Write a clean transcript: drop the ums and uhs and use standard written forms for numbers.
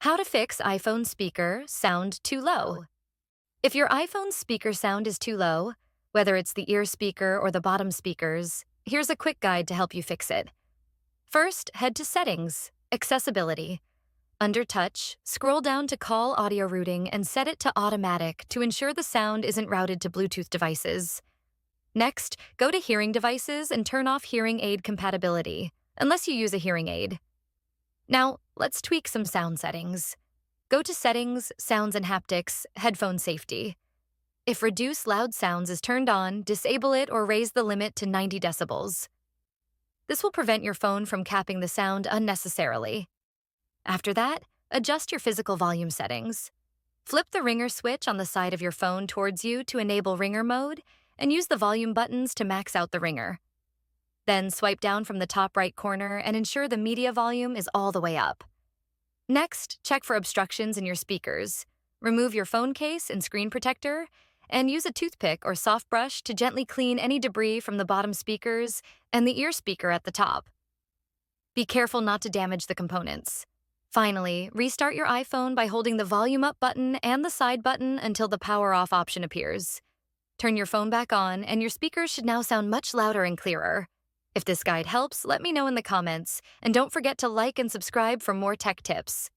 How to fix iPhone speaker sound too low. If your iPhone's speaker sound is too low, whether it's the ear speaker or the bottom speakers, here's a quick guide to help you fix it. First, head to Settings, Accessibility. Under Touch, scroll down to Call Audio Routing and set it to Automatic to ensure the sound isn't routed to Bluetooth devices. Next, go to Hearing Devices and turn off hearing aid compatibility, unless you use a hearing aid. Now, let's tweak some sound settings. Go to Settings, Sounds and Haptics, Headphone Safety. If Reduce Loud Sounds is turned on, disable it or raise the limit to 90 decibels. This will prevent your phone from capping the sound unnecessarily. After that, adjust your physical volume settings. Flip the ringer switch on the side of your phone towards you to enable ringer mode, and use the volume buttons to max out the ringer. Then swipe down from the top right corner and ensure the media volume is all the way up. Next, check for obstructions in your speakers. Remove your phone case and screen protector, and use a toothpick or soft brush to gently clean any debris from the bottom speakers and the ear speaker at the top. Be careful not to damage the components. Finally, restart your iPhone by holding the volume up button and the side button until the power off option appears. Turn your phone back on, and your speakers should now sound much louder and clearer. If this guide helps, let me know in the comments, and don't forget to like and subscribe for more tech tips.